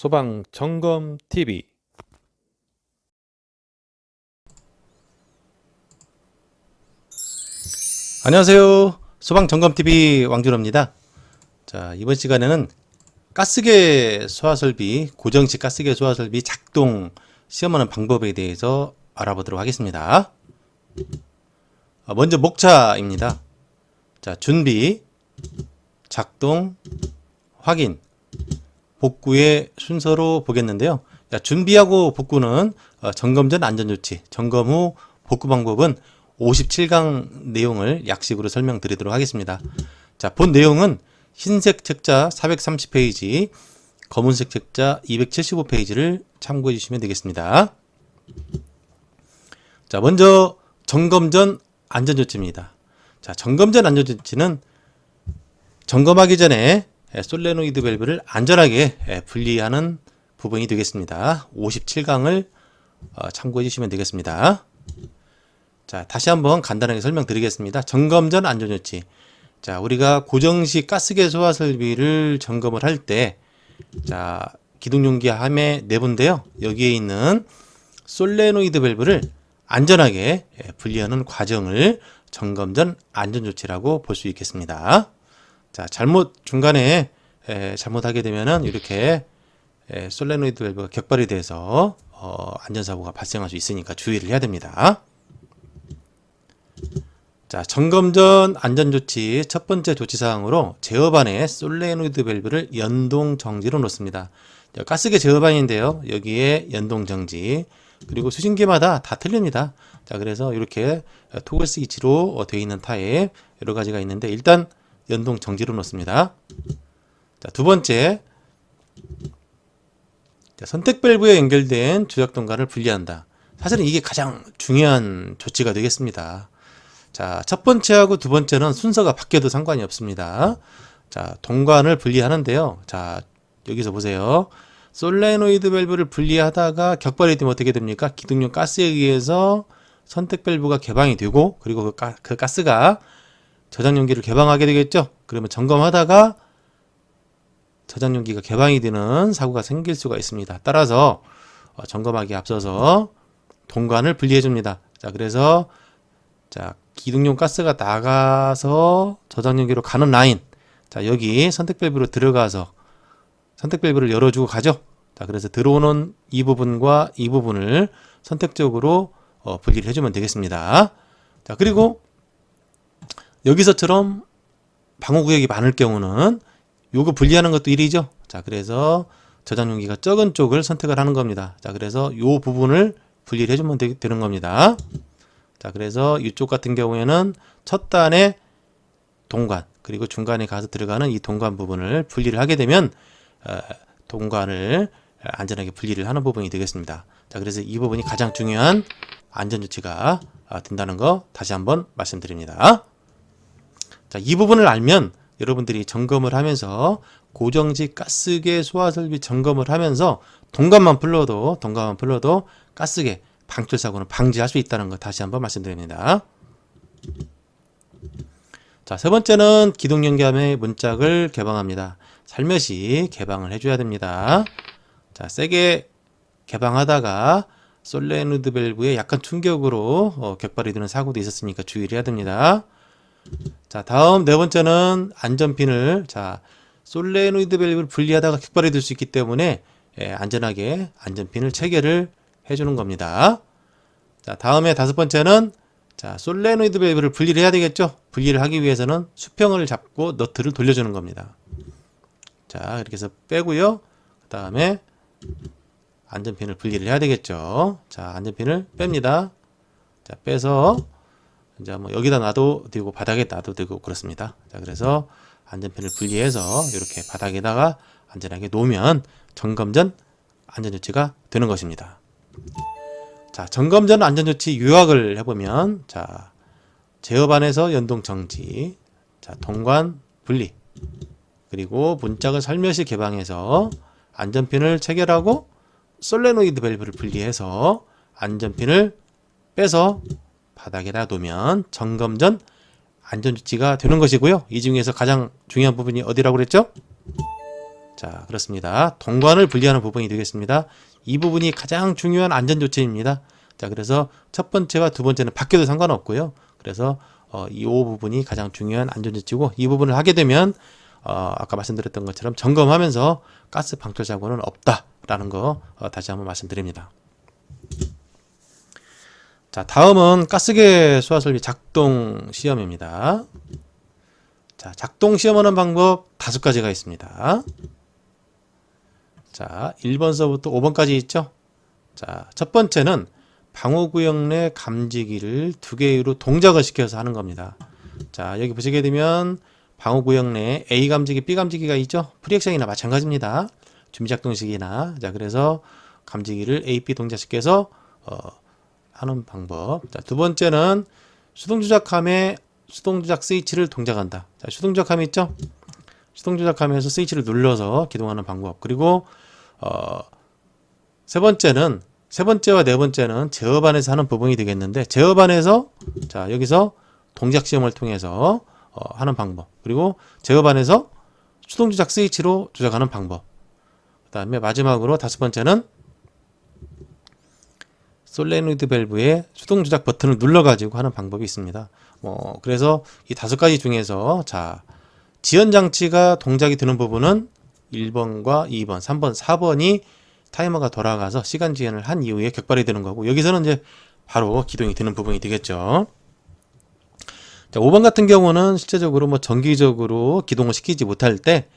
소방점검TV. 안녕하세요. 소방점검TV 왕준호입니다. 자, 이번 시간에는 가스계 소화설비, 고정식 가스계 소화설비 작동 시험하는 방법에 대해서 알아보도록 하겠습니다. 먼저 목차입니다. 자, 준비, 작동, 확인, 복구의 순서로 보겠는데요. 자, 준비하고 복구는 점검 전 안전조치, 점검 후 복구 방법은 57강 내용을 약식으로 설명드리도록 하겠습니다. 자, 본 내용은 흰색 책자 430페이지, 검은색 책자 275페이지를 참고해 주시면 되겠습니다. 자, 먼저 점검 전 안전조치입니다. 자, 점검 전 안전조치는 점검하기 전에 솔레노이드 밸브를 안전하게 분리하는 부분이 되겠습니다. 57강을 참고해 주시면 되겠습니다. 자, 다시 한번 간단하게 설명드리겠습니다. 점검 전 안전조치. 자, 우리가 고정식 가스계 소화 설비를 점검을 할 때, 자, 기둥용기 함의 내부인데요. 여기에 있는 솔레노이드 밸브를 안전하게 분리하는 과정을 점검 전 안전조치라고 볼 수 있겠습니다. 자, 중간에 잘못하게 되면은 이렇게 솔레노이드 밸브가 격발이 돼서 안전사고가 발생할 수 있으니까 주의를 해야 됩니다. 자, 점검 전 안전조치 첫 번째 조치사항으로 제어반에 솔레노이드 밸브를 연동 정지로 놓습니다. 가스계 제어반인데요. 여기에 연동 정지, 그리고 수신기마다 다 틀립니다. 자, 그래서 이렇게 토글 스위치로 되어 있는 타입 여러 가지가 있는데 일단 연동 정지로 놓습니다. 자, 두 번째, 자, 선택 밸브에 연결된 조작 동관을 분리한다. 사실은 이게 가장 중요한 조치가 되겠습니다. 자, 첫 번째하고 두 번째는 순서가 바뀌어도 상관이 없습니다. 자, 동관을 분리하는데요. 자, 여기서 보세요. 솔레노이드 밸브를 분리하다가 격발이 되면 어떻게 됩니까? 기둥용 가스에 의해서 선택 밸브가 개방이 되고, 그리고 그 가스가 저장용기를 개방하게 되겠죠? 그러면 점검하다가 저장용기가 개방이 되는 사고가 생길 수가 있습니다. 따라서 점검하기에 앞서서 동관을 분리해 줍니다. 자, 그래서 자, 기둥용 가스가 나가서 저장용기로 가는 라인, 자, 여기 선택 밸브로 들어가서 선택 밸브를 열어주고 가죠. 자, 그래서 들어오는 이 부분과 이 부분을 선택적으로 분리를 해주면 되겠습니다. 자, 그리고 여기서처럼 방호구역이 많을 경우는 요거 분리하는 것도 일이죠. 자, 그래서 저장용기가 적은 쪽을 선택을 하는 겁니다. 자, 그래서 요 부분을 분리를 해주면 되는 겁니다. 자, 그래서 이쪽 같은 경우에는 첫 단의 동관, 그리고 중간에 가서 들어가는 이 동관 부분을 분리를 하게 되면 동관을 안전하게 분리를 하는 부분이 되겠습니다. 자, 그래서 이 부분이 가장 중요한 안전조치가 된다는 거 다시 한번 말씀드립니다. 자, 이 부분을 알면 여러분들이 점검을 하면서 고정식 가스계 소화설비 점검을 하면서 동관만 풀러도 가스계 방출사고는 방지할 수 있다는 거 다시 한번 말씀드립니다. 자, 세 번째는 기둥연기함의 문짝을 개방합니다. 살며시 개방을 해줘야 됩니다. 자, 세게 개방하다가 솔레노이드 밸브에 약간 충격으로 격발이 되는 사고도 있었으니까 주의를 해야 됩니다. 자, 다음 네 번째는 안전핀을, 자, 솔레노이드 밸브를 분리하다가 격발이 될 수 있기 때문에 안전하게 안전핀을 체결을 해주는 겁니다. 자, 다음에 다섯 번째는, 자, 솔레노이드 밸브를 분리를 해야 되겠죠. 분리를 하기 위해서는 수평을 잡고 너트를 돌려주는 겁니다. 자, 이렇게 해서 빼고요. 그 다음에 안전핀을 분리를 해야 되겠죠. 자, 안전핀을 뺍니다. 자, 빼서 이제 뭐 여기다 놔도 되고 바닥에 놔도 되고 그렇습니다. 자, 그래서 안전핀을 분리해서 이렇게 바닥에다가 안전하게 놓으면 점검 전 안전조치가 되는 것입니다. 자, 점검 전 안전조치 요약을 해보면, 자, 제어반에서 연동 정지, 자, 동관 분리, 그리고 문짝을 살며시 개방해서 안전핀을 체결하고 솔레노이드 밸브를 분리해서 안전핀을 빼서 바닥에다 놓으면 점검 전 안전조치가 되는 것이고요. 이 중에서 가장 중요한 부분이 어디라고 그랬죠? 자, 그렇습니다. 동관을 분리하는 부분이 되겠습니다. 이 부분이 가장 중요한 안전조치입니다. 자, 그래서 첫 번째와 두 번째는 바뀌어도 상관없고요. 그래서 이 부분이 가장 중요한 안전조치고, 이 부분을 하게 되면 아까 말씀드렸던 것처럼 점검하면서 가스 방출 사고는 없다라는 거 다시 한번 말씀드립니다. 자, 다음은 가스계 수화설비 작동 시험입니다. 자, 작동 시험하는 방법 5가지가 있습니다. 자, 1번서부터 5번까지 있죠. 자, 첫 번째는 방호구역 내 감지기를 2개로 동작을 시켜서 하는 겁니다. 자, 여기 보시게 되면 방호구역 내에 A 감지기, B 감지기가 있죠. 프리액션이나 마찬가지입니다. 준비작동식이나. 자, 그래서 감지기를 A, B 동작시켜서 하는 방법. 자, 두 번째는 수동조작함에 수동조작 스위치를 동작한다. 자, 수동조작함이 있죠. 수동조작함에서 스위치를 눌러서 기동하는 방법. 그리고 세 번째와 네 번째는 제어반에서 하는 부분이 되겠는데, 제어반에서 자, 여기서 동작 시험을 통해서 하는 방법. 그리고 제어반에서 수동조작 스위치로 조작하는 방법. 그 다음에 마지막으로 5번째는 솔레노이드 밸브의 수동조작 버튼을 눌러가지고 하는 방법이 있습니다. 그래서 이 5가지 중에서 자, 지연장치가 동작이 되는 부분은 1번과 2번, 3번, 4번이 타이머가 돌아가서 시간 지연을 한 이후에 격발이 되는 거고, 여기서는 이제 바로 기동이 되는 부분이 되겠죠. 자, 5번 같은 경우는 실제적으로 정기적으로 기동을 시키지 못할 때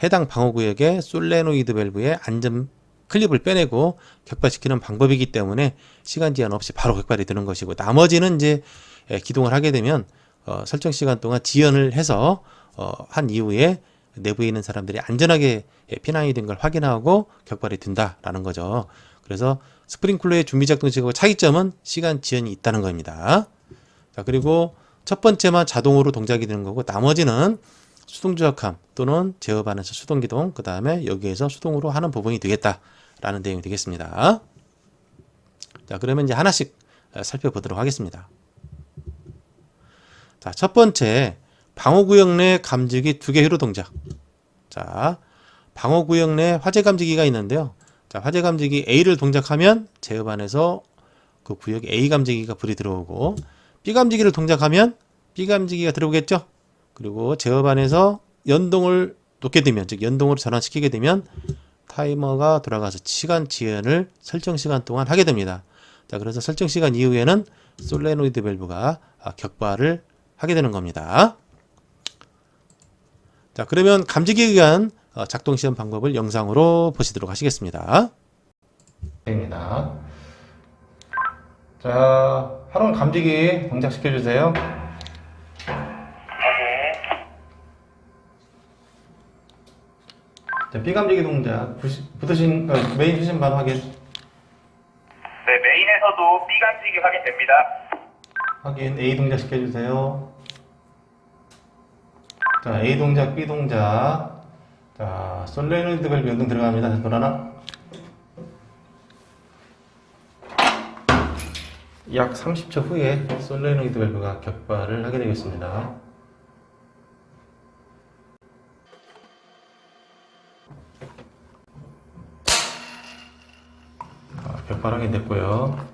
해당 방호구역의 솔레노이드 밸브의 안전 클립을 빼내고 격발시키는 방법이기 때문에 시간 제한 없이 바로 격발이 되는 것이고, 나머지는 이제 기동을 하게 되면 설정 시간 동안 지연을 해서 한 이후에 내부에 있는 사람들이 안전하게 피난이 된 걸 확인하고 격발이 된다라는 거죠. 그래서 스프링클러의 준비작동식하고 차이점은 시간 지연이 있다는 겁니다. 자, 그리고 첫 번째만 자동으로 동작이 되는 거고, 나머지는 수동조작함 또는 제어반에서 수동기동, 그 다음에 여기에서 수동으로 하는 부분이 되겠다라는 내용이 되겠습니다. 자, 그러면 이제 하나씩 살펴보도록 하겠습니다. 자, 첫 번째, 방호구역 내 감지기 2개 회로 동작. 자, 방호구역 내 화재 감지기가 있는데요. 자, 화재 감지기 A를 동작하면 제어반에서 그 구역에 A 감지기가 불이 들어오고, B 감지기를 동작하면 B 감지기가 들어오겠죠. 그리고 제어반에서 연동을 놓게 되면, 즉 연동으로 전환시키게 되면 타이머가 돌아가서 시간 지연을 설정 시간 동안 하게 됩니다. 자, 그래서 설정 시간 이후에는 솔레노이드 밸브가 격발을 하게 되는 겁니다. 자, 그러면 감지기에 의한 작동 시험 방법을 영상으로 보시도록 하시겠습니다. 입니다. 자, 하론 감지기 동작시켜 주세요. 자, B 감지기 동작 붙으신 메인 수신 반 확인. 네, 메인에서도 B 감지기 확인됩니다. 확인. A 동작 시켜주세요. 자, A 동작, B 동작. 자, 솔레노이드 밸브 연동 들어갑니다. 다시 돌아나. 약 30초 후에 솔레노이드 밸브가 격발을 하게 되겠습니다. 격발하게 됐고요.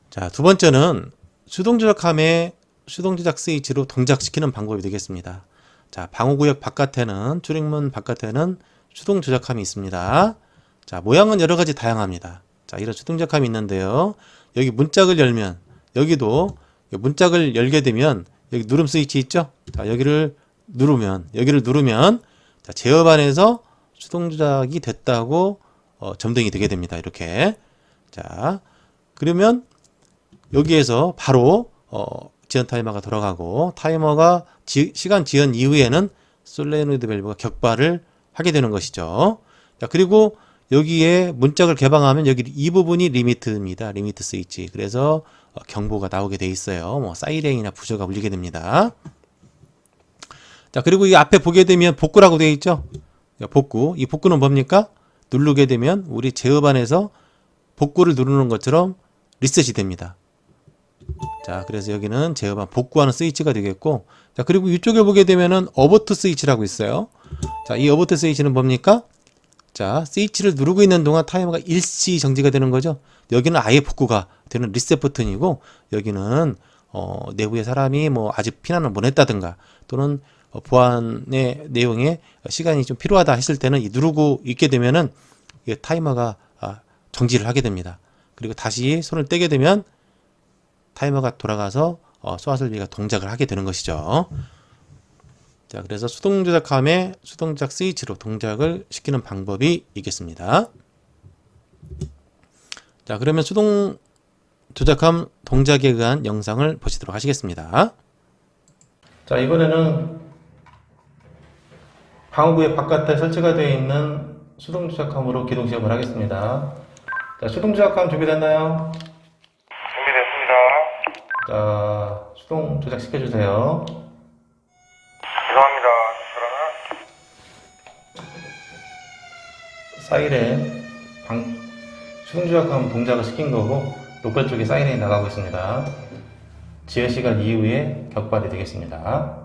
자, 두 번째는 수동조작함에 수동조작 스위치로 동작시키는 방법이 되겠습니다. 자, 방호구역 바깥에는, 출입문 바깥에는 수동조작함이 있습니다. 자, 모양은 여러가지 다양합니다. 자, 이런 수동조작함이 있는데요. 여기 문짝을 열면, 여기도 문짝을 열게 되면 여기 누름 스위치 있죠? 자, 여기를 누르면 자, 제어반에서 수동조작이 됐다고 점등이 되게 됩니다. 이렇게. 자, 그러면 여기에서 바로 지연 타이머가 돌아가고, 타이머가 시간 지연 이후에는 솔레노이드 밸브가 격발을 하게 되는 것이죠. 자, 그리고 여기에 문짝을 개방하면 여기 이 부분이 리미트입니다. 리미트 스위치. 그래서 경보가 나오게 돼 있어요. 사이렌이나 부저가 울리게 됩니다. 자, 그리고 이 앞에 보게 되면 복구라고 되어 있죠. 복구. 이 복구는 뭡니까? 누르게 되면 우리 제어반에서 복구를 누르는 것처럼 리셋이 됩니다. 자, 그래서 여기는 제어반 복구하는 스위치가 되겠고, 자, 그리고 이쪽에 보게 되면은 어버트 스위치라고 있어요. 자, 이 어버트 스위치는 뭡니까? 자, 스위치를 누르고 있는 동안 타이머가 일시 정지가 되는 거죠. 여기는 아예 복구가 되는 리셋 버튼이고, 여기는 내부의 사람이 뭐 아직 피난을 못 했다든가, 또는 보안의 내용에 시간이 좀 필요하다 했을 때는 이 누르고 있게 되면은 이 타이머가 정지를 하게 됩니다. 그리고 다시 손을 떼게 되면 타이머가 돌아가서 소화설비가 동작을 하게 되는 것이죠. 자, 그래서 수동 조작함의 수동 조작 스위치로 동작을 시키는 방법이 있겠습니다. 자, 그러면 수동 조작함 동작에 의한 영상을 보시도록 하시겠습니다. 자, 이번에는 방어구의 바깥에 설치가 되어 있는 수동 조작함으로 기동 시험을 하겠습니다. 자, 수동 조작함 준비됐나요? 준비됐습니다. 자, 수동 조작 시켜주세요. 죄송합니다. 그러면 사이렌 수동 조작함 동작을 시킨 거고 로컬 쪽에 사이렌이 나가고 있습니다. 지연 시간 이후에 격발이 되겠습니다.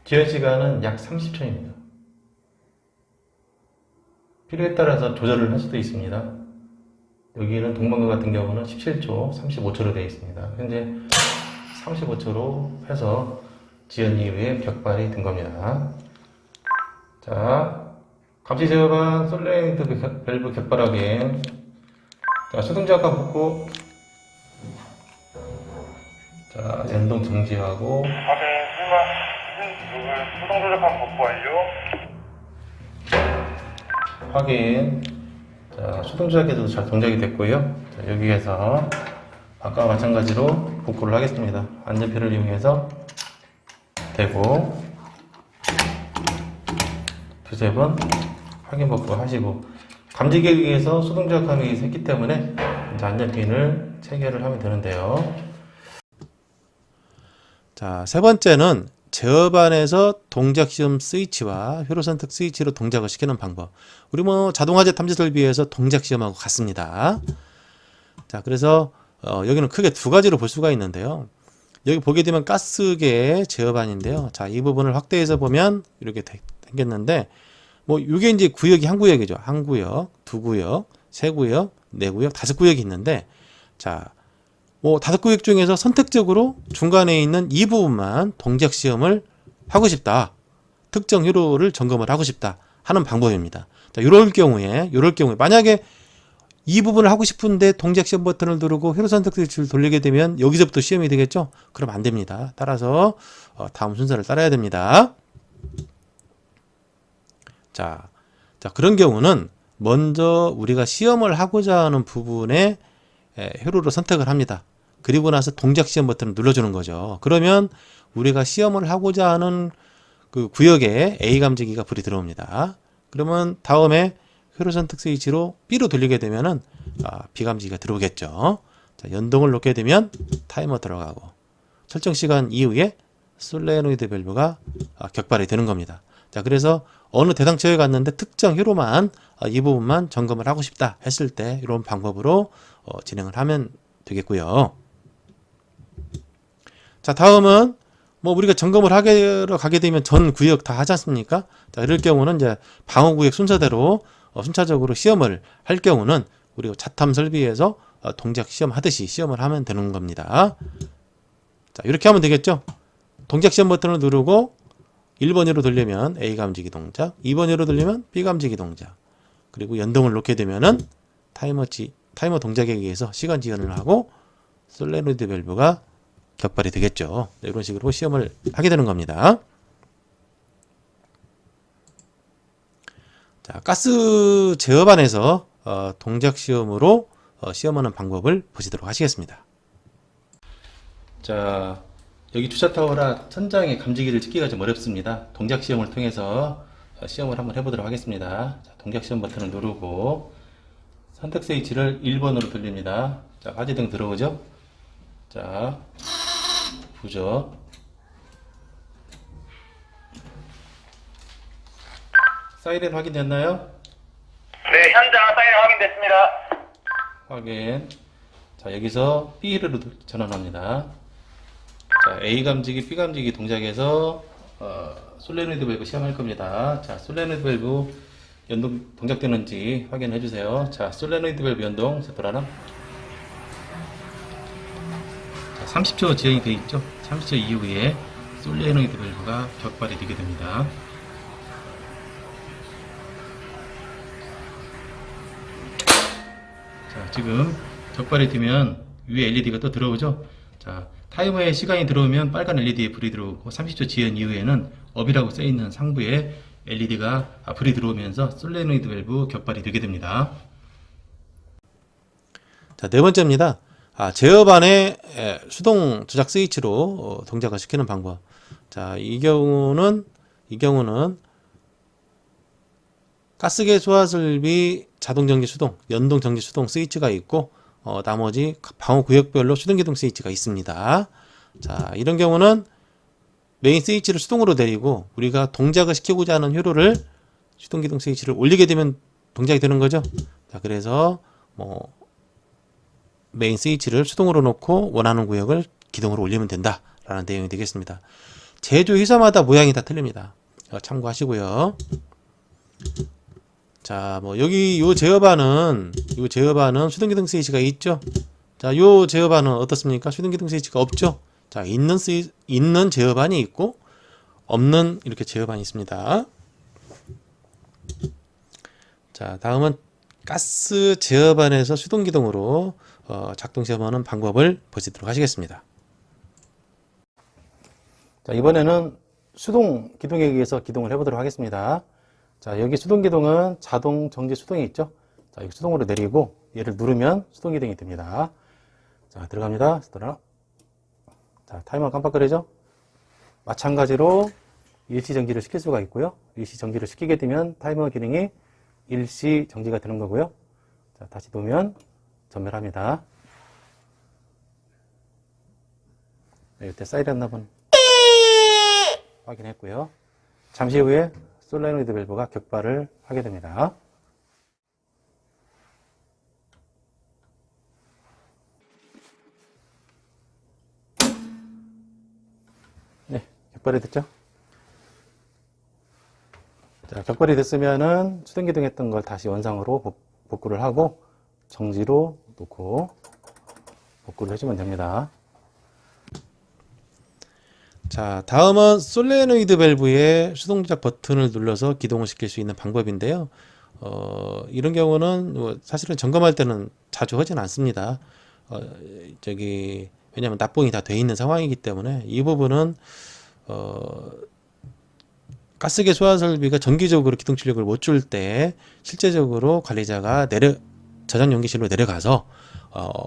지연 시간은 약 30초입니다. 필요에 따라서 조절을 할 수도 있습니다. 여기는 동방구 같은 경우는 17초, 35초로 되어 있습니다. 현재 35초로 해서 지연 이후에 격발이 된 겁니다. 자, 감시 제어반 솔레인트 밸브 격발하기. 자, 수동 조작함 복구. 자, 연동 정지하고. 확인. 수동 조작함 복구 완료. 확인. 자, 수동 조작에도 잘 동작이 됐고요. 자, 여기에서 아까와 마찬가지로 복구를 하겠습니다. 안전피를 이용해서 대고 두세 번 확인 복구 하시고, 감지기에 의해서 수동 조작함이 있기 때문에 이제 안전핀을 체결을 하면 되는데요. 자, 세 번째는 제어반에서 동작 시험 스위치와 회로 선택 스위치로 동작을 시키는 방법. 우리 뭐 자동화재 탐지 설비에서 동작 시험하고 같습니다. 자, 그래서 여기는 크게 두 가지로 볼 수가 있는데요. 여기 보게 되면 가스계 제어반인데요. 자, 이 부분을 확대해서 보면 이렇게 생겼는데, 뭐 이게 이제 구역이 한 구역이죠. 한 구역, 두 구역, 세 구역, 네 구역, 다섯 구역이 있는데, 자, 뭐 다섯 구역 중에서 선택적으로 중간에 있는 이 부분만 동작 시험을 하고 싶다, 특정 회로를 점검을 하고 싶다 하는 방법입니다. 자, 이럴 경우에 만약에 이 부분을 하고 싶은데 동작 시험 버튼을 누르고 회로 선택 스위치를 돌리게 되면 여기서부터 시험이 되겠죠? 그럼 안 됩니다. 따라서 다음 순서를 따라야 됩니다. 자, 그런 경우는 먼저 우리가 시험을 하고자 하는 부분에 회로를 선택을 합니다. 그리고 나서 동작 시험 버튼을 눌러주는 거죠. 그러면 우리가 시험을 하고자 하는 그 구역에 A 감지기가 불이 들어옵니다. 그러면 다음에 회로 선택 스위치로 B로 돌리게 되면은 B 감지기가 들어오겠죠. 자, 연동을 놓게 되면 타이머 들어가고 설정 시간 이후에 솔레노이드 밸브가 격발이 되는 겁니다. 자, 그래서 어느 대상처에 갔는데 특정 회로만 이 부분만 점검을 하고 싶다 했을 때 이런 방법으로 진행을 하면 되겠고요. 자, 다음은 뭐 우리가 점검을 하러 가게 되면 전 구역 다 하지 않습니까? 자, 이럴 경우는 이제 방어구역 순서대로 순차적으로 시험을 할 경우는 우리가 자탐 설비에서 동작 시험 하듯이 시험을 하면 되는 겁니다. 자, 이렇게 하면 되겠죠? 동작 시험 버튼을 누르고 1번으로 돌리면 A 감지기 동작, 2번으로 돌리면 B 감지기 동작, 그리고 연동을 놓게 되면은 타이머 동작에 의해서 시간 지연을 하고 솔레노이드 밸브가 격발이 되겠죠. 네, 이런 식으로 시험을 하게 되는 겁니다. 자, 가스 제어반에서 동작 시험으로 시험하는 방법을 보시도록 하시겠습니다. 자, 여기 주차타워라 천장에 감지기를 찍기가 좀 어렵습니다. 동작 시험을 통해서 시험을 한번 해보도록 하겠습니다. 자, 동작 시험 버튼을 누르고 선택 스위치를 1번으로 돌립니다. 자, 화재등 들어오죠? 자, 부적. 사이렌 확인됐나요? 네, 현장 사인 확인됐습니다. 확인. 자, 여기서 B를 전환합니다. 자, A 감지기, B 감지기 동작에서 솔레노이드 밸브 시험할 겁니다. 자, 솔레노이드 밸브 연동 동작되는지 확인해 주세요. 자, 솔레노이드 밸브 연동 세트라는 30초 지연이 되어 있죠. 30초 이후에 솔레노이드 밸브가 격발이 되게 됩니다. 자, 지금 격발이 되면 위에 LED가 또 들어오죠. 자, 타이머에 시간이 들어오면 빨간 LED에 불이 들어오고 30초 지연 이후에는 업이라고 써있는 상부에 LED가 불이 들어오면서 솔레노이드 밸브 격발이 되게 됩니다. 자, 네 번째입니다. 제어 안에 수동 조작 스위치로 동작을 시키는 방법. 자, 이 경우는 가스계 소화설비 자동 정지 수동, 연동 정지 수동 스위치가 있고 나머지 방어 구역별로 수동 기동 스위치가 있습니다. 자, 이런 경우는 메인 스위치를 수동으로 내리고 우리가 동작을 시키고자 하는 회로를 수동 기동 스위치를 올리게 되면 동작이 되는 거죠. 자, 그래서 메인 스위치를 수동으로 놓고 원하는 구역을 기동으로 올리면 된다라는 내용이 되겠습니다. 제조 회사마다 모양이 다 틀립니다. 참고하시고요. 자, 여기 요 제어반은 수동 기동 스위치가 있죠. 자, 요 제어반은 어떻습니까? 수동 기동 스위치가 없죠. 자, 있는 제어반이 있고 없는 이렇게 제어반이 있습니다. 자, 다음은 가스 제어반에서 수동 기동으로 작동 시험하는 방법을 보시도록 하시겠습니다. 자, 이번에는 수동 기동에 의해서 기동을 해보도록 하겠습니다. 자, 여기 수동 기동은 자동 정지 수동이 있죠. 자, 여기 수동으로 내리고 얘를 누르면 수동 기동이 됩니다. 자, 들어갑니다. 자, 타이머 깜빡거리죠. 마찬가지로 일시 정지를 시킬 수가 있고요. 일시 정지를 시키게 되면 타이머 기능이 일시 정지가 되는 거고요. 자, 다시 놓으면 전멸합니다. 네, 이때 사이렌 납은 확인했고요. 잠시 후에 솔레노이드 밸브가 격발을 하게 됩니다. 네, 격발이 됐죠? 자, 격발이 됐으면은 수동 기동했던 걸 다시 원상으로 복구를 하고 정지로 놓고 복구를 해주면 됩니다. 자, 다음은 솔레노이드 밸브의 수동 조작 버튼을 눌러서 기동을 시킬 수 있는 방법인데요. 이런 경우는 사실은 점검할 때는 자주 하진 않습니다. 왜냐면 납봉이 다 돼 있는 상황이기 때문에 이 부분은 가스계 소화 설비가 정기적으로 기동 출력을 못 줄 때 실제적으로 관리자가 저장 용기실로 내려가서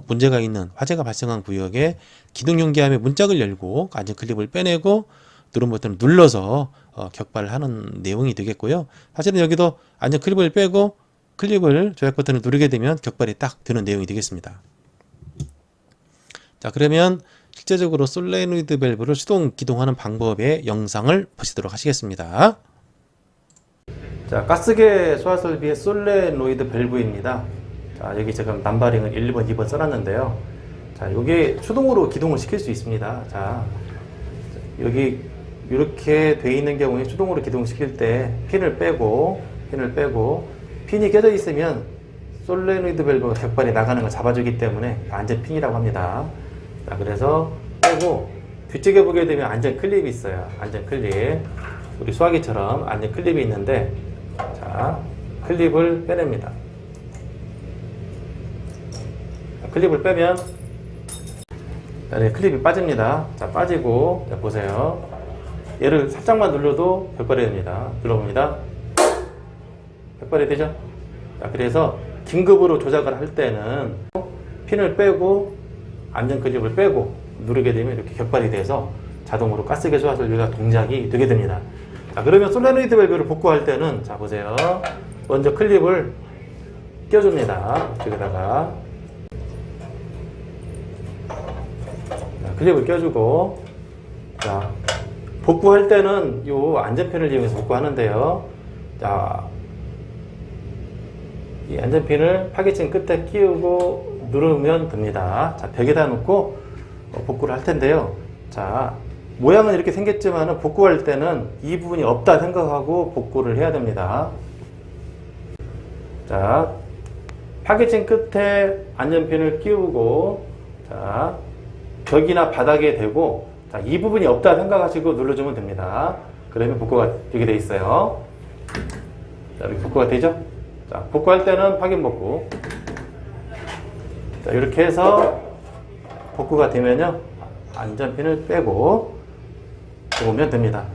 문제가 있는 화재가 발생한 구역에 기동 용기함의 문짝을 열고 안전 클립을 빼내고 누른 버튼을 눌러서 격발을 하는 내용이 되겠고요. 사실은 여기도 안전 클립을 빼고 클립을 조작 버튼을 누르게 되면 격발이 딱 되는 내용이 되겠습니다. 자, 그러면 실제적으로 솔레노이드 밸브를 수동 기동하는 방법의 영상을 보시도록 하시겠습니다. 자, 가스계 소화 설비의 솔레노이드 밸브입니다. 자, 여기 지금 남바링을 1번, 2번 써놨는데요. 자, 여기 수동으로 기동을 시킬 수 있습니다. 자, 여기 이렇게 돼 있는 경우에 수동으로 기동시킬 때 핀을 빼고 핀이 껴져 있으면 솔레노이드 밸브가 격발이 나가는 걸 잡아주기 때문에 안전 핀이라고 합니다. 자, 그래서 빼고 뒤쪽에 보게 되면 안전 클립이 있어요. 안전 클립. 우리 수화기처럼 안전 클립이 있는데, 자, 클립을 빼냅니다. 클립을 빼면 네, 클립이 빠집니다. 자, 빠지고, 자, 보세요. 얘를 살짝만 눌러도 격발이 됩니다. 눌러봅니다. 격발이 되죠? 자, 그래서 긴급으로 조작을 할 때는 핀을 빼고 안전 클립을 빼고 누르게 되면 이렇게 격발이 돼서 자동으로 가스계 소화 설비가 동작이 되게 됩니다. 자, 그러면 솔레노이드 밸브를 복구할 때는, 자, 보세요. 먼저 클립을 껴줍니다. 여기다가 클립을 껴주고, 자, 복구할 때는 요 안전핀을 이용해서 복구하는데요. 자, 이 안전핀을 파괴침 끝에 끼우고 누르면 됩니다. 자, 벽에다 놓고 복구를 할 텐데요. 자, 모양은 이렇게 생겼지만 복구할 때는 이 부분이 없다 생각하고 복구를 해야 됩니다. 자, 파괴침 끝에 안전핀을 끼우고, 자, 벽이나 바닥에 대고, 자, 이 부분이 없다 생각하시고 눌러주면 됩니다. 그러면 복구가 되게 돼 있어요. 자, 이렇게 복구가 되죠? 자, 복구할 때는 확인 복구. 자, 이렇게 해서 복구가 되면요, 안전핀을 빼고 놓으면 됩니다.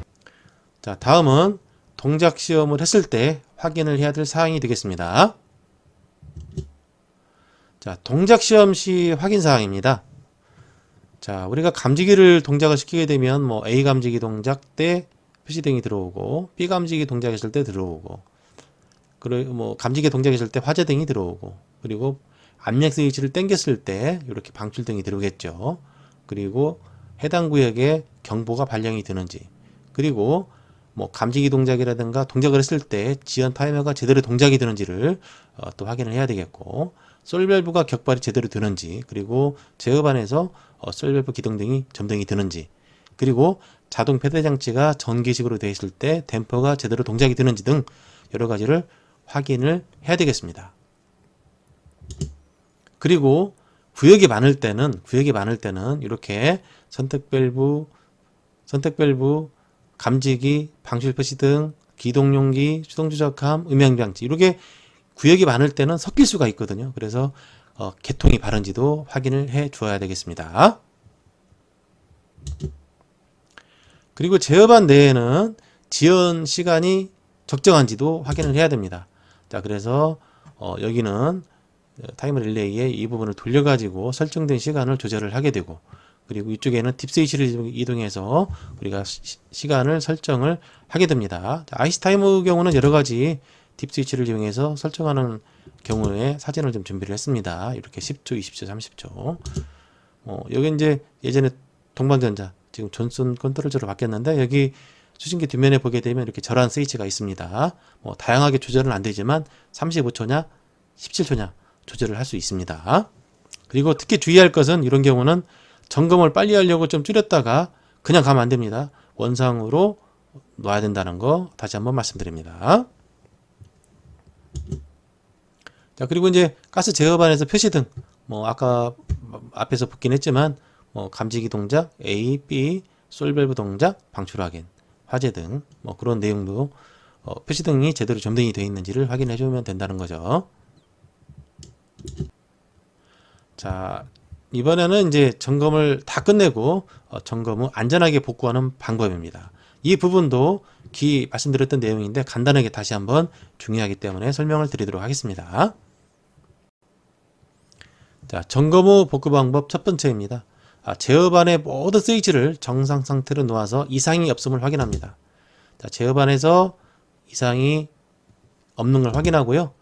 자, 다음은 동작 시험을 했을 때 확인을 해야 될 사항이 되겠습니다. 자, 동작 시험 시 확인 사항입니다. 자, 우리가 감지기를 동작을 시키게 되면 뭐 A 감지기 동작 때 표시등이 들어오고, B 감지기 동작했을 때 들어오고, 그리고 뭐 감지기 동작했을 때 화재등이 들어오고, 그리고 압력 스위치를 당겼을 때 이렇게 방출등이 들어오겠죠. 그리고 해당 구역에 경보가 발령이 되는지, 그리고 뭐 감지기 동작이라든가 동작을 했을 때 지연 타이머가 제대로 동작이 되는지를 또 확인을 해야 되겠고, 솔밸브가 격발이 제대로 되는지, 그리고 제어반에서 솔밸브 기동등이 점등이 되는지, 그리고 자동 패드 장치가 전기식으로 되어 있을 때 댐퍼가 제대로 동작이 되는지 등 여러 가지를 확인을 해야 되겠습니다. 그리고 구역이 많을 때는 이렇게 선택 밸브, 감지기, 방출 표시 등, 기동용기, 수동 조작함, 음향 장치, 이렇게 구역이 많을 때는 섞일 수가 있거든요. 그래서 개통이 바른지도 확인을 해 주어야 되겠습니다. 그리고 제어반 내에는 지연 시간이 적정한지도 확인을 해야 됩니다. 자, 그래서 여기는 타이머 릴레이에 이 부분을 돌려가지고 설정된 시간을 조절을 하게 되고, 그리고 이쪽에는 딥스위치를 이동해서 우리가 시간을 설정을 하게 됩니다. 자, IC 타이머 경우는 여러 가지 딥스위치를 이용해서 설정하는 경우에 사진을 좀 준비를 했습니다. 이렇게 10초, 20초, 30초. 여기 이제 예전에 동방전자, 지금 존슨 컨트롤저로 바뀌었는데, 여기 수신기 뒷면에 보게 되면 이렇게 절한 스위치가 있습니다. 다양하게 조절은 안 되지만 35초냐, 17초냐 조절을 할 수 있습니다. 그리고 특히 주의할 것은 이런 경우는 점검을 빨리 하려고 좀 줄였다가 그냥 가면 안 됩니다. 원상으로 놔야 된다는 거 다시 한번 말씀드립니다. 자, 그리고 이제 가스 제어반에서 표시등, 아까 앞에서 붙긴 했지만 감지기 동작, A, B, 솔밸브 동작, 방출 확인, 화재 등 그런 내용도 표시등이 제대로 점등이 되어 있는지를 확인해 주면 된다는 거죠. 자, 이번에는 이제 점검을 다 끝내고 점검 후 안전하게 복구하는 방법입니다. 이 부분도 말씀드렸던 내용인데 간단하게 다시 한번 중요하기 때문에 설명을 드리도록 하겠습니다. 자, 점검 후 복구 방법 첫 번째입니다. 제어반의 모든 스위치를 정상 상태로 놓아서 이상이 없음을 확인합니다. 자, 제어반에서 이상이 없는 걸 확인하고요.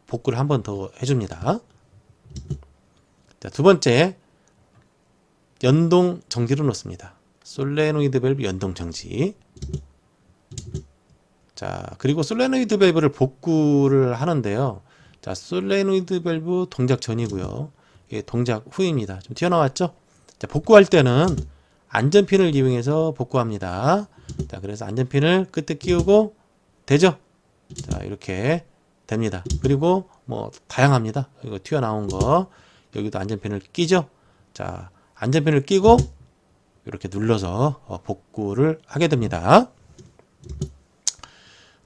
복구를 한 번 더 해줍니다. 자, 두 번째, 연동 정지를 놓습니다. 솔레노이드 밸브 연동 정지. 자, 그리고 솔레노이드 밸브를 복구를 하는데요. 자, 솔레노이드 밸브 동작 전이고요. 이게 동작 후입니다. 좀 튀어나왔죠? 자, 복구할 때는 안전핀을 이용해서 복구합니다. 자, 그래서 안전핀을 끝에 끼우고 되죠? 자, 이렇게 됩니다. 그리고 다양합니다. 이거 튀어나온 거 여기도 안전핀을 끼죠? 자, 안전핀을 끼고 이렇게 눌러서 복구를 하게 됩니다.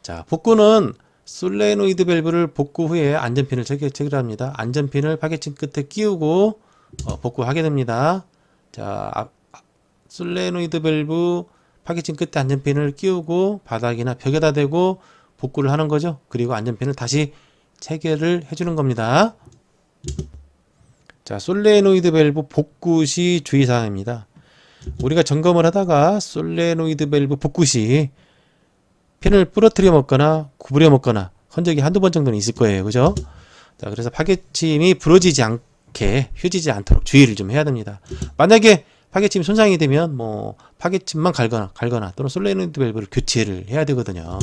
자, 복구는 솔레노이드 밸브를 복구 후에 안전핀을 체결합니다. 안전핀을 파괴침 끝에 끼우고 복구하게 됩니다. 자, 솔레노이드 밸브 파괴침 끝에 안전핀을 끼우고 바닥이나 벽에다 대고 복구를 하는 거죠. 그리고 안전핀을 다시 체결을 해주는 겁니다. 자, 솔레노이드 밸브 복구 시 주의사항입니다. 우리가 점검을 하다가 솔레노이드 밸브 복구 시 핀을 부러뜨려 먹거나 구부려 먹거나 흔적이 한두 번 정도는 있을 거예요. 그죠? 자, 그래서 파괴침이 부러지지 않게 휘어지지 않도록 주의를 좀 해야 됩니다. 만약에 파괴침이 손상이 되면 파괴침만 갈거나 또는 솔레노이드 밸브를 교체를 해야 되거든요.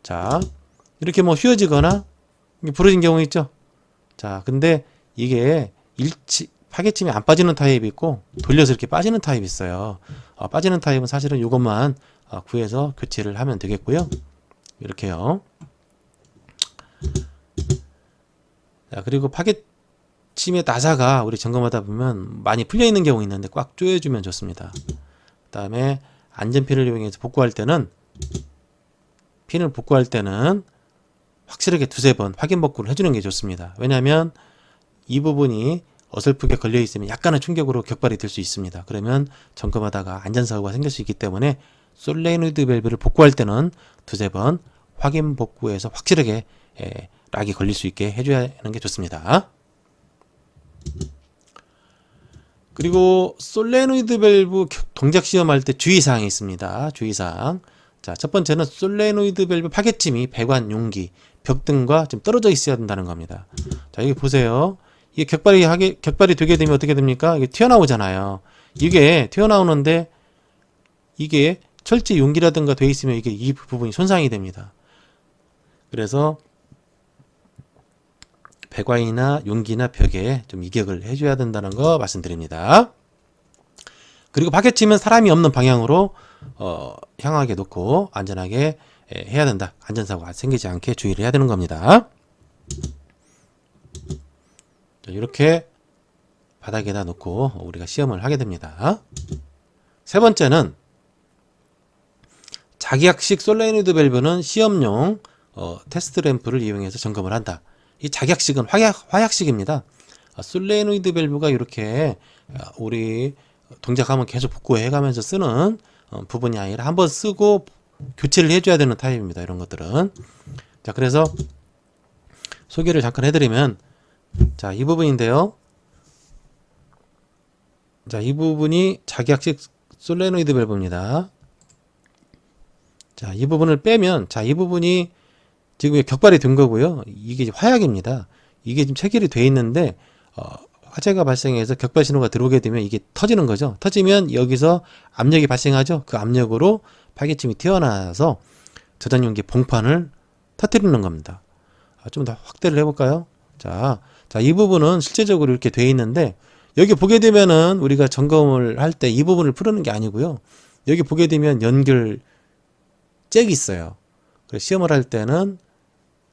자, 이렇게 뭐 휘어지거나 이게 부러진 경우 있죠. 자, 근데 이게 파겟침이 안 빠지는 타입이 있고 돌려서 이렇게 빠지는 타입이 있어요. 빠지는 타입은 사실은 이것만 구해서 교체를 하면 되겠고요. 이렇게요. 자, 그리고 파겟침의 나사가 우리 점검하다 보면 많이 풀려 있는 경우 있는데 꽉 조여주면 좋습니다. 그 다음에 안전핀을 이용해서 복구할 때는 핀을 복구할 때는 확실하게 두세 번 확인 복구를 해주는 게 좋습니다. 왜냐하면 이 부분이 어설프게 걸려 있으면 약간의 충격으로 격발이 될 수 있습니다. 그러면 점검하다가 안전사고가 생길 수 있기 때문에 솔레노이드 밸브를 복구할 때는 두세 번 확인 복구해서 확실하게 락이 걸릴 수 있게 해줘야 하는 게 좋습니다. 그리고 솔레노이드 밸브 동작 시험할 때 주의사항이 있습니다. 주의사항. 자, 첫 번째는 솔레노이드 밸브 파겟침이 배관, 용기, 벽 등과 좀 떨어져 있어야 된다는 겁니다. 자, 여기 보세요. 이게 격발이 되게 되면 어떻게 됩니까? 이게 튀어나오잖아요. 이게 튀어나오는데 이게 철제 용기라든가 돼 있으면 이게 이 부분이 손상이 됩니다. 그래서 배관이나 용기나 벽에 좀 이격을 해줘야 된다는 거 말씀드립니다. 그리고 파겟침은 사람이 없는 방향으로 향하게 놓고 안전하게 해야 된다. 안전사고가 생기지 않게 주의를 해야 되는 겁니다. 이렇게 바닥에다 놓고 우리가 시험을 하게 됩니다. 세 번째는 작약식 솔레노이드 밸브는 시험용 테스트 램프를 이용해서 점검을 한다. 이 작약식은 화약식입니다. 솔레노이드 밸브가 이렇게 우리 동작하면 계속 복구해 가면서 쓰는 부분이 아니라 한번 쓰고 교체를 해줘야 되는 타입입니다. 이런 것들은. 자, 그래서 소개를 잠깐 해드리면, 자, 이 부분인데요. 자, 이 부분이 작약식 솔레노이드 밸브입니다. 자, 이 부분을 빼면, 자, 이 부분이 지금 격발이 된 거고요. 이게 화약입니다. 이게 지금 체결이 돼 있는데, 화재가 발생해서 격발 신호가 들어오게 되면 이게 터지는 거죠. 터지면 여기서 압력이 발생하죠. 그 압력으로 파겟침이 튀어나와서 저장용기 봉판을 터뜨리는 겁니다. 좀 더 확대를 해볼까요? 자, 이 부분은 실제적으로 이렇게 돼 있는데, 여기 보게 되면은 우리가 점검을 할 때 이 부분을 풀는 게 아니고요. 여기 보게 되면 연결 잭이 있어요. 그래서 시험을 할 때는,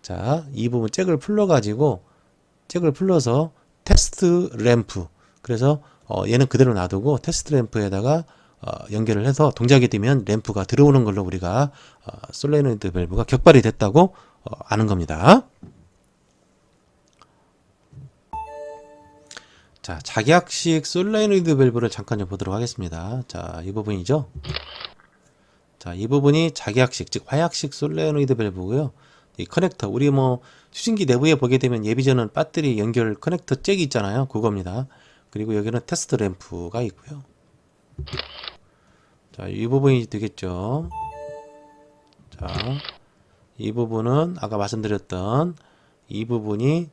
자, 이 부분 잭을 풀러서 테스트 램프, 그래서 얘는 그대로 놔두고 테스트 램프에다가 연결을 해서 동작이 되면 램프가 들어오는 걸로 우리가 솔레노이드 밸브가 격발이 됐다고 아는 겁니다. 자, 작약식 솔레노이드 밸브를 잠깐 좀 보도록 하겠습니다. 자, 이 부분이죠. 자, 이 부분이 작약식, 즉 화약식 솔레노이드 밸브고요. 이 커넥터, 우리 뭐 수신기 내부에 보게 되면 예비전원 배터리 연결 커넥터 잭이 있잖아요. 그겁니다. 그리고 여기는 테스트 램프가 있고요. 자, 이 부분이 되겠죠. 자, 이 부분은 아까 말씀드렸던 이 부분이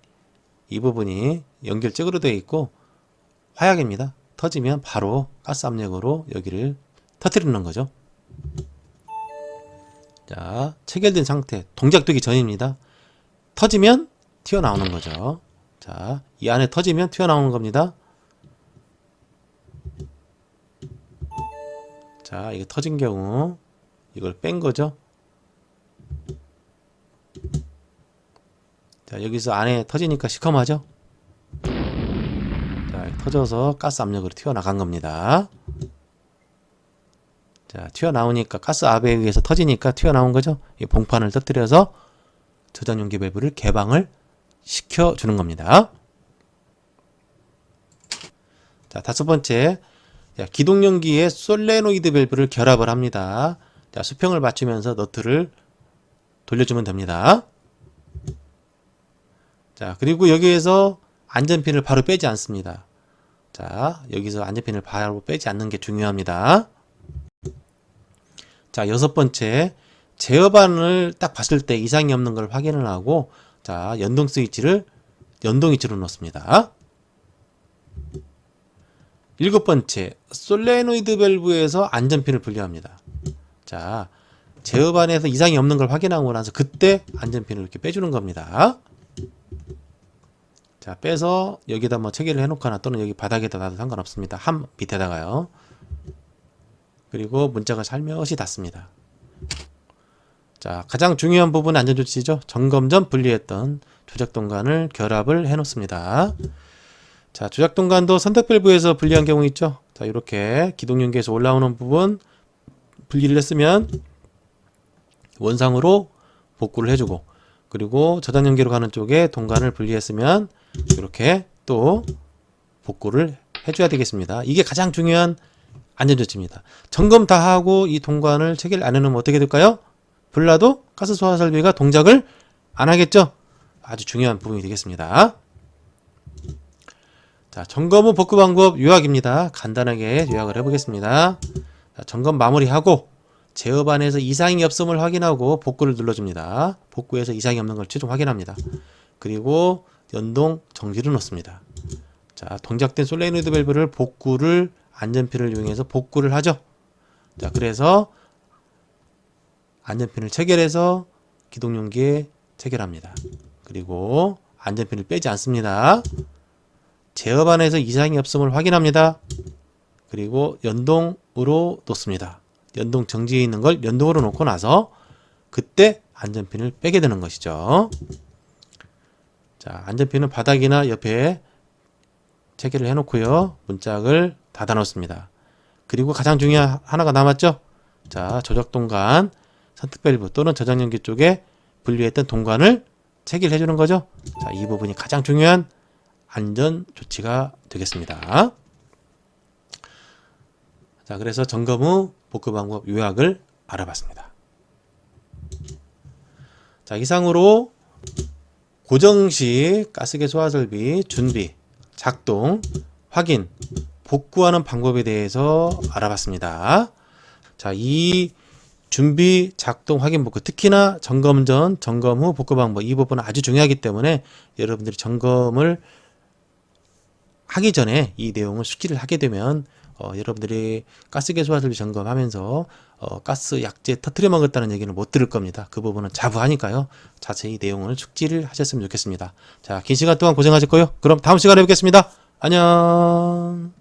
연결 잭으로 되어 있고 화약입니다. 터지면 바로 가스 압력으로 여기를 터뜨리는 거죠. 자, 체결된 상태, 동작되기 전입니다. 터지면 튀어나오는 거죠. 자, 이 안에 터지면 튀어나오는 겁니다. 자, 이게 터진 경우 이걸 뺀 거죠. 자, 여기서 안에 터지니까 시커하죠. 자, 터져서 가스 압력으로 튀어나간 겁니다. 자, 튀어나오니까 가스 압에 의해서 터지니까 튀어나온 거죠. 이 봉판을 터뜨려서 저장용기 밸브를 개방을 시켜주는 겁니다. 자, 다섯 번째, 기동용기에 솔레노이드 밸브를 결합을 합니다. 자, 수평을 맞추면서 너트를 돌려주면 됩니다. 자, 그리고 여기에서 안전핀을 바로 빼지 않습니다. 자, 여기서 안전핀을 바로 빼지 않는 게 중요합니다. 자, 여섯 번째, 제어반을 딱 봤을 때 이상이 없는 걸 확인을 하고, 자, 연동 스위치를 연동 위치로 놓습니다. 일곱 번째, 솔레노이드 밸브에서 안전핀을 분리합니다. 자, 제어반에서 이상이 없는 걸 확인하고 나서 그때 안전핀을 이렇게 빼주는 겁니다. 자, 빼서 여기다 뭐 체결을 해놓거나 또는 여기 바닥에다 놔도 상관없습니다. 함 밑에다가요. 그리고 문짝을 살며시 닫습니다. 자, 가장 중요한 부분 안전조치죠. 점검 전 분리했던 조작동간을 결합을 해놓습니다. 자, 조작동간도 선택밸브에서 분리한 경우 있죠. 자, 이렇게 기동연계에서 올라오는 부분 분리를 했으면 원상으로 복구를 해주고, 그리고 저장연계로 가는 쪽에 동간을 분리했으면 이렇게 또 복구를 해줘야 되겠습니다. 이게 가장 중요한 안전조치입니다. 점검 다 하고 이 동관을 체결 안 해놓으면 어떻게 될까요? 불나도 가스 소화 설비가 동작을 안 하겠죠? 아주 중요한 부분이 되겠습니다. 자, 점검 후 복구 방법 요약입니다. 간단하게 요약을 해보겠습니다. 자, 점검 마무리하고 제어반에서 이상이 없음을 확인하고 복구를 눌러줍니다. 복구해서 이상이 없는 걸 최종 확인합니다. 그리고 연동 정지를 놓습니다. 자, 동작된 솔레노이드 밸브를 복구를 안전핀을 이용해서 복구를 하죠. 자, 그래서 안전핀을 체결해서 기동용기에 체결합니다. 그리고 안전핀을 빼지 않습니다. 제어반에서 이상이 없음을 확인합니다. 그리고 연동으로 놓습니다. 연동 정지에 있는 걸 연동으로 놓고 나서 그때 안전핀을 빼게 되는 것이죠. 자, 안전핀은 바닥이나 옆에 체결을 해놓고요. 문짝을 닫아 놓습니다. 그리고 가장 중요한 하나가 남았죠. 자, 조작동간 선택밸브 또는 저장연기 쪽에 분리했던 동관을 체결해 주는 거죠. 자, 이 부분이 가장 중요한 안전 조치가 되겠습니다. 자, 그래서 점검 후 복구 방법 요약을 알아봤습니다. 자, 이상으로 고정식 가스계 소화 설비 준비, 작동, 확인, 복구하는 방법에 대해서 알아봤습니다. 자, 이 준비, 작동, 확인, 복구, 특히나 점검 전, 점검 후 복구 방법, 이 부분은 아주 중요하기 때문에 여러분들이 점검을 하기 전에 이 내용을 숙지를 하게 되면 여러분들이 가스계 소화 설비 점검하면서 가스 약재 터트려 먹었다는 얘기는 못 들을 겁니다. 그 부분은 자부하니까요. 자세히 내용을 숙지를 하셨으면 좋겠습니다. 자, 긴 시간 동안 고생하셨고요. 그럼 다음 시간에 뵙겠습니다. 안녕.